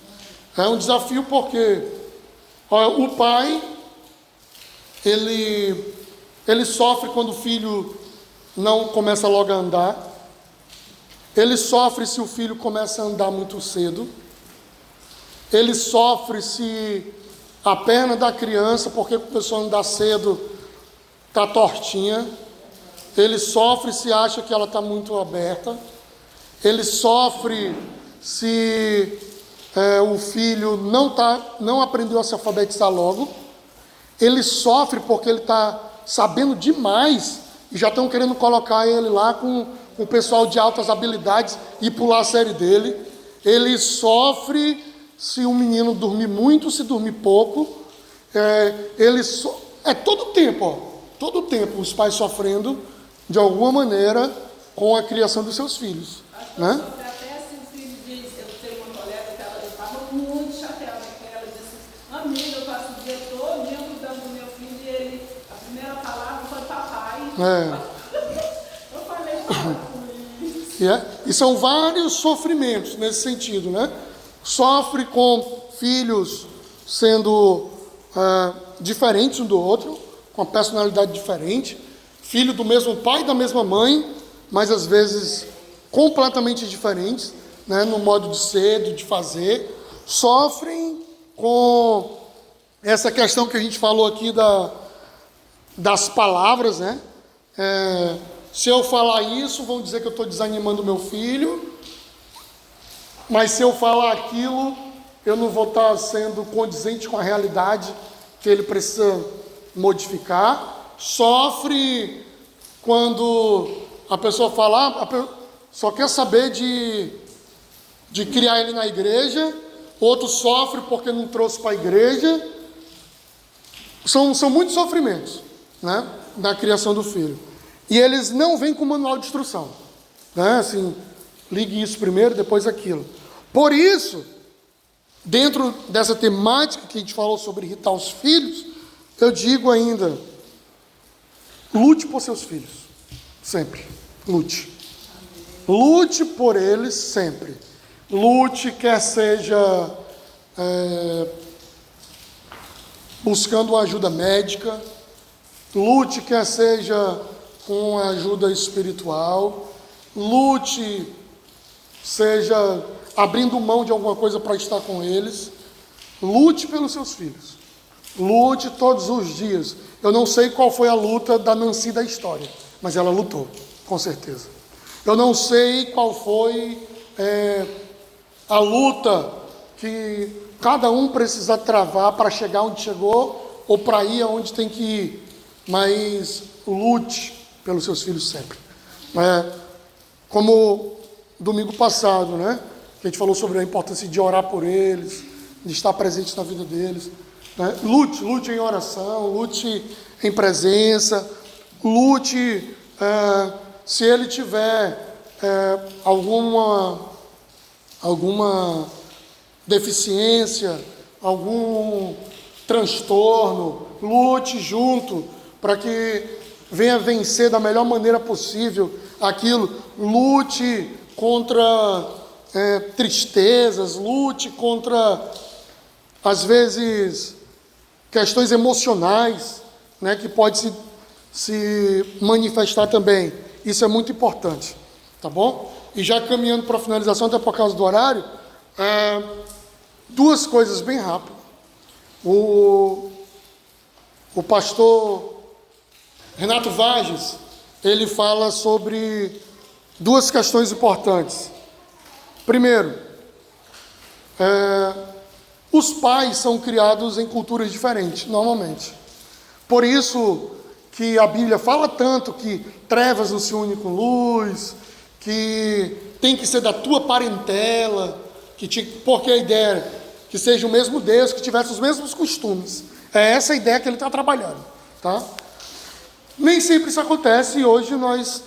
É um desafio porque o pai, ele sofre quando o filho não começa logo a andar. Ele sofre se o filho começa a andar muito cedo. Ele sofre se a perna da criança, porque começou a andar cedo, está tortinha. Ele sofre se acha que ela está muito aberta. Ele sofre se o filho não aprendeu a se alfabetizar logo. Ele sofre porque ele está sabendo demais e já estão querendo colocar ele lá com com o pessoal de altas habilidades e pular a série dele. Ele sofre se o menino dormir muito, se dormir pouco. É todo o tempo, ó, todo o tempo os pais sofrendo de alguma maneira com a criação dos seus filhos, né? Até assim, o filho diz, eu tenho uma colega que ela estava muito chateada com ela, disse, amiga, eu passo o dia todo cuidando do meu filho e ele, a primeira palavra foi papai. Eu falei, com isso. E são vários sofrimentos nesse sentido, né? Sofre com filhos sendo diferentes um do outro, com a personalidade diferente, filho do mesmo pai e da mesma mãe, mas às vezes completamente diferentes, né, no modo de ser, de fazer. Sofrem com essa questão que a gente falou aqui das palavras, né? Se eu falar isso, vão dizer que eu estou desanimando meu filho, mas se eu falar aquilo, eu não vou estar sendo condizente com a realidade que ele precisa modificar. Sofre quando a pessoa fala, só quer saber de criar ele na igreja. Outro sofre porque não trouxe para a igreja. São muitos sofrimentos, né, na criação do filho. E eles não vêm com manual de instrução, né? Assim, ligue isso primeiro, depois aquilo. Por isso, dentro dessa temática que a gente falou sobre irritar os filhos, eu digo ainda, lute por seus filhos, sempre, lute. Lute por eles sempre. Lute, quer seja buscando uma ajuda médica, lute, quer seja com ajuda espiritual, lute, seja abrindo mão de alguma coisa para estar com eles. Lute pelos seus filhos. Lute todos os dias. Eu não sei qual foi a luta da Nancy da história, mas ela lutou, com certeza. Eu não sei qual foi a luta que cada um precisa travar para chegar onde chegou ou para ir aonde tem que ir, mas lute pelos seus filhos sempre. Como domingo passado, né? Que a gente falou sobre a importância de orar por eles, de estar presente na vida deles, né? Lute em oração, lute em presença, lute se ele tiver alguma deficiência, algum transtorno, lute junto para que venha vencer da melhor maneira possível aquilo. Lute contra tristezas, lute contra, às vezes, questões emocionais, né, que pode se manifestar também. Isso é muito importante, tá bom? E já caminhando para a finalização, até por causa do horário, duas coisas bem rápido. O pastor Renato Vages, ele fala sobre duas questões importantes. Primeiro, os pais são criados em culturas diferentes, normalmente. Por isso que a Bíblia fala tanto que trevas não se unem com luz, que tem que ser da tua parentela, porque a ideia é que seja o mesmo Deus, que tivesse os mesmos costumes. É essa a ideia que ele está trabalhando, tá? Nem sempre isso acontece, e hoje nós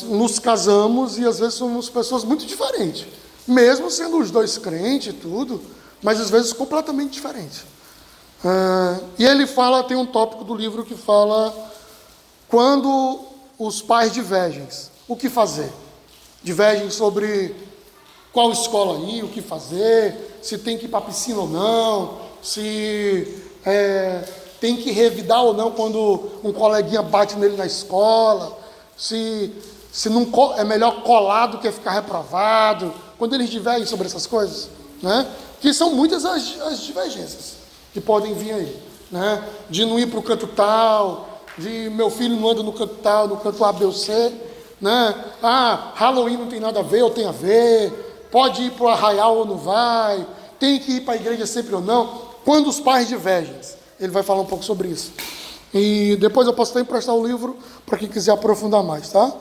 nos casamos e às vezes somos pessoas muito diferentes, mesmo sendo os dois crentes e tudo, mas às vezes completamente diferentes. E ele tem um tópico do livro que fala quando os pais divergem, o que fazer? Divergem sobre qual escola ir, o que fazer, se tem que ir para a piscina ou não, se tem que revidar ou não quando um coleguinha bate nele na escola, se não é melhor colar do que ficar reprovado, quando eles divergem sobre essas coisas, né? Que são muitas as divergências que podem vir aí, né? De não ir para o canto tal, de meu filho não anda no canto tal, no canto A, B ou C, né? Halloween não tem nada a ver ou tem a ver, pode ir para o arraial ou não vai, tem que ir para a igreja sempre ou não. Quando os pais divergem, ele vai falar um pouco sobre isso. E depois eu posso até emprestar o livro para quem quiser aprofundar mais, tá?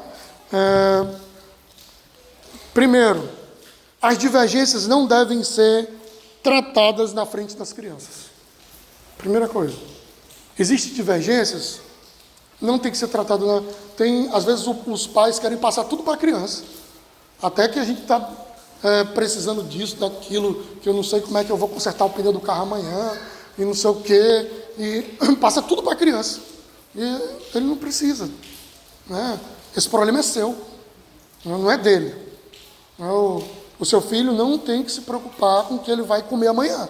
Primeiro, as divergências não devem ser tratadas na frente das crianças. Primeira coisa. Existem divergências, não tem que ser tratado às vezes os pais querem passar tudo para a criança. Até que a gente está precisando disso, daquilo, que eu não sei como é que eu vou consertar o pneu do carro amanhã, e não sei o quê, e passa tudo para a criança. E ele não precisa. Né? Esse problema é seu, não é dele. O seu filho não tem que se preocupar com o que ele vai comer amanhã.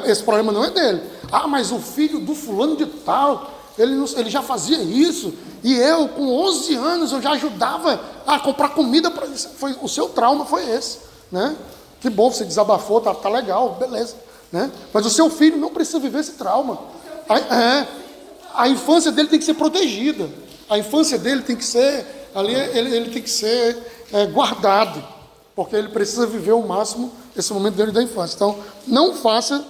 Esse problema não é dele. Ah, mas o filho do fulano de tal, ele já fazia isso, e eu, com 11 anos, eu já ajudava a comprar comida para isso. O seu trauma foi esse. Né? Que bom, você desabafou, tá legal, beleza. Né? Mas o seu filho não precisa viver esse trauma. A infância dele tem que ser protegida. A infância dele tem que ser, ele tem que ser guardado, porque ele precisa viver o máximo esse momento dele da infância. Então, não faça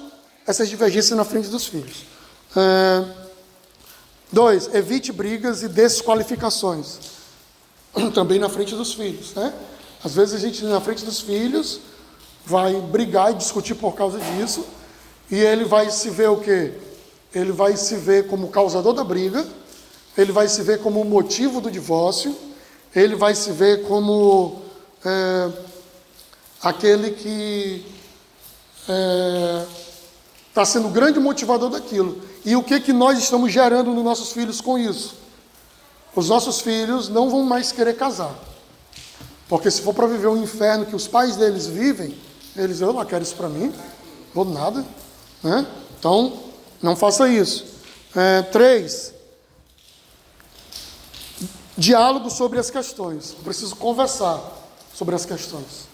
essas divergências na frente dos filhos. 2, evite brigas e desqualificações. Também na frente dos filhos. Né? Às vezes a gente, na frente dos filhos, vai brigar e discutir por causa disso, e ele vai se ver o quê? Ele vai se ver como causador da briga, ele vai se ver como o motivo do divórcio, ele vai se ver como aquele que está sendo o grande motivador daquilo. E o que nós estamos gerando nos nossos filhos com isso? Os nossos filhos não vão mais querer casar. Porque se for para viver o inferno que os pais deles vivem, eu não quero isso para mim, vou nada. Né? Então, não faça isso. 3, diálogo sobre as questões. Eu preciso conversar sobre as questões.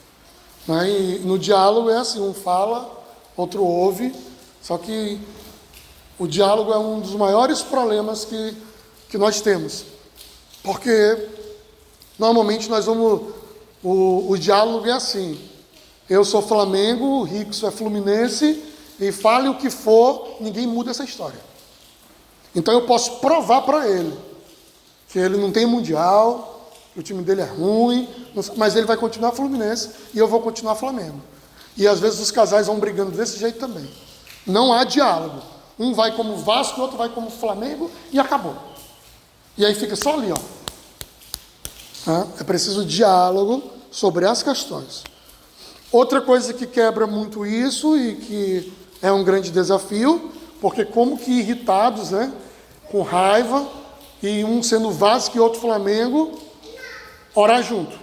Né? E no diálogo é assim, um fala, outro ouve, só que o diálogo é um dos maiores problemas que nós temos. Porque normalmente nós vamos... O diálogo é assim: eu sou Flamengo, o Rickson é Fluminense, e fale o que for, ninguém muda essa história. Então eu posso provar para ele que ele não tem mundial, que o time dele é ruim, mas ele vai continuar Fluminense e eu vou continuar Flamengo. E às vezes os casais vão brigando desse jeito também. Não há diálogo. Um vai como Vasco, o outro vai como Flamengo e acabou. E aí fica só ali, ó. É preciso diálogo sobre as questões. Outra coisa que quebra muito isso e que é um grande desafio, porque como que irritados, né, com raiva, e um sendo Vasco e outro Flamengo, orar junto.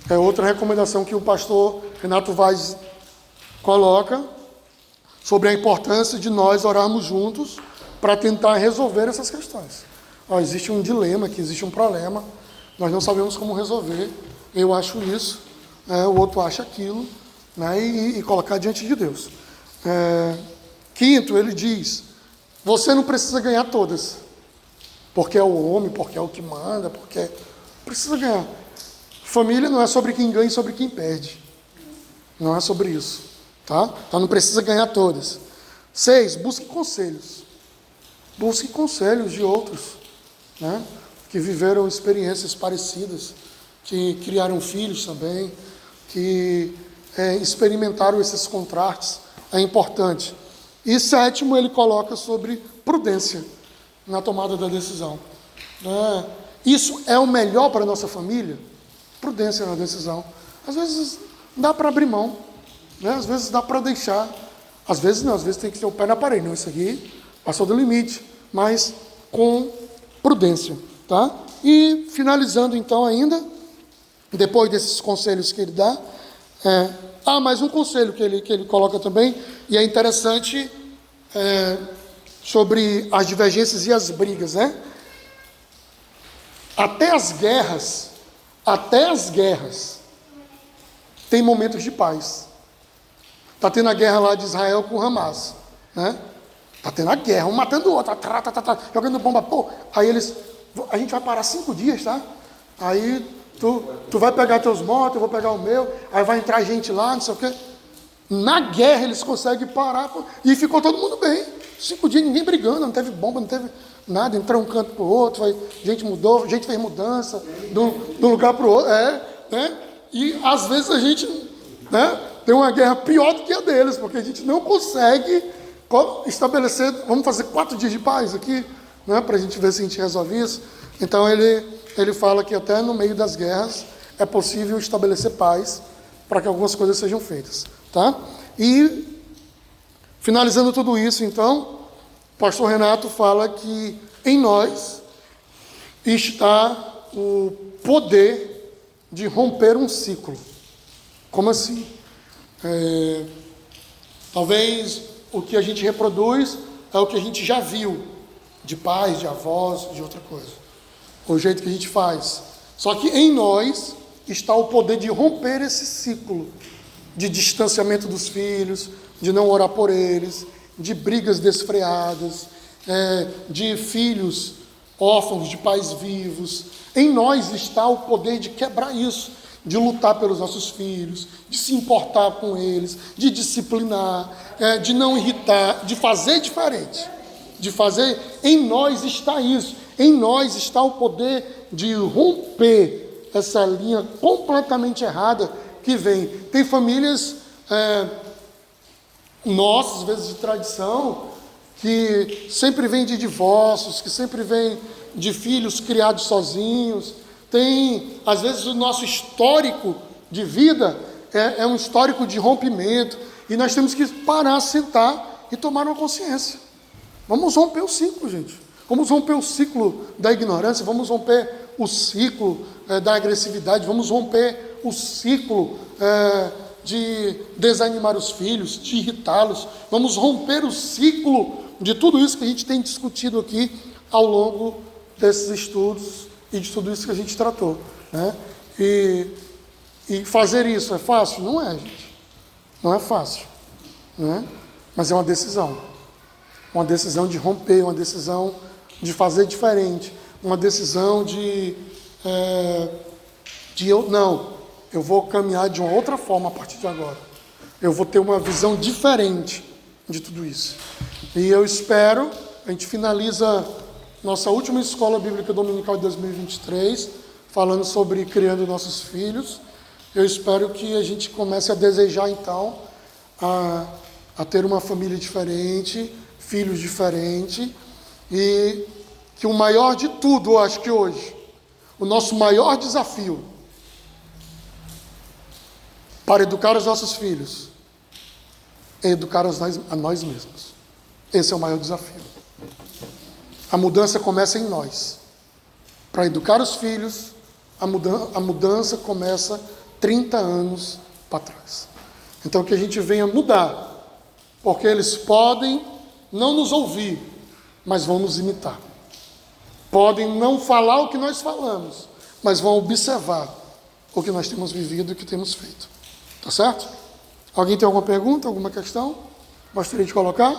É outra recomendação que o pastor Renato Vaz coloca sobre a importância de nós orarmos juntos para tentar resolver essas questões. Existe um dilema aqui, existe um problema, nós não sabemos como resolver, eu acho isso, o outro acha aquilo, né, e colocar diante de Deus. 5, ele diz, você não precisa ganhar todas, porque é o homem, porque é o que manda, porque precisa ganhar. Família não é sobre quem ganha e sobre quem perde, não é sobre isso, tá? Então não precisa ganhar todas. 6, busque conselhos de outros, né, que viveram experiências parecidas, que criaram filhos também, que experimentaram esses contrastes, é importante. E 7, ele coloca sobre prudência na tomada da decisão. Isso é o melhor para a nossa família? Prudência na decisão. Às vezes dá para abrir mão, né? Às vezes dá para deixar, às vezes não, às vezes tem que ter o pé na parede. Não, isso aqui passou do limite, mas com prudência. Tá? E finalizando então ainda, depois desses conselhos que ele dá, mais um conselho que ele coloca também, e é interessante, sobre as divergências e as brigas, né? Até as guerras, tem momentos de paz. Está tendo a guerra lá de Israel com Hamas, né? Está tendo a guerra, um matando o outro, jogando bomba, aí a gente vai parar 5 dias, tá? Aí tu vai pegar teus mortos, eu vou pegar o meu, aí vai entrar gente lá, não sei o quê. Na guerra eles conseguem parar e ficou todo mundo bem. 5 dias ninguém brigando, não teve bomba, não teve nada, entrou um canto para o outro, gente mudou, gente fez mudança de um lugar para o outro, né? E às vezes a gente, né, tem uma guerra pior do que a deles, porque a gente não consegue estabelecer, vamos fazer 4 dias de paz aqui, né, para a gente ver se a gente resolve isso. Então ele fala que até no meio das guerras é possível estabelecer paz para que algumas coisas sejam feitas, tá? E finalizando tudo isso, então, o pastor Renato fala que em nós está o poder de romper um ciclo. Como assim? Talvez o que a gente reproduz é o que a gente já viu de pais, de avós, de outra coisa. O jeito que a gente faz. Só que em nós está o poder de romper esse ciclo de distanciamento dos filhos, de não orar por eles, de brigas desfreadas, de filhos órfãos de pais vivos. Em nós está o poder de quebrar isso, de lutar pelos nossos filhos, de se importar com eles, de disciplinar, de não irritar, de fazer diferente. Em nós está isso. Em nós está o poder de romper essa linha completamente errada que vem. Tem famílias nossas, às vezes de tradição, que sempre vem de divórcios, que sempre vem de filhos criados sozinhos. Tem, às vezes, o nosso histórico de vida é um histórico de rompimento, e nós temos que parar, sentar e tomar uma consciência. Vamos romper o ciclo, gente. Vamos romper o ciclo da ignorância, vamos romper o ciclo da agressividade, vamos romper o ciclo de desanimar os filhos, de irritá-los. Vamos romper o ciclo de tudo isso que a gente tem discutido aqui ao longo desses estudos e de tudo isso que a gente tratou, né? E fazer isso é fácil? Não é, gente. Não é fácil, né? Mas é uma decisão de romper, uma decisão de fazer diferente, uma decisão eu vou caminhar de uma outra forma a partir de agora. Eu vou ter uma visão diferente de tudo isso. E eu espero, a gente finaliza nossa última escola bíblica dominical de 2023, falando sobre criando nossos filhos. Eu espero que a gente comece a desejar, então, a ter uma família diferente, filhos diferentes, e que o maior de tudo, eu acho que hoje, o nosso maior desafio para educar os nossos filhos é educar a nós mesmos. Esse é o maior desafio. A mudança começa em nós. Para educar os filhos, a mudança começa 30 anos para trás. Então que a gente venha mudar, porque eles podem não nos ouvir, mas vão nos imitar. Podem não falar o que nós falamos, mas vão observar o que nós temos vivido e o que temos feito. Tá certo? Alguém tem alguma pergunta, alguma questão? Gostaria de colocar?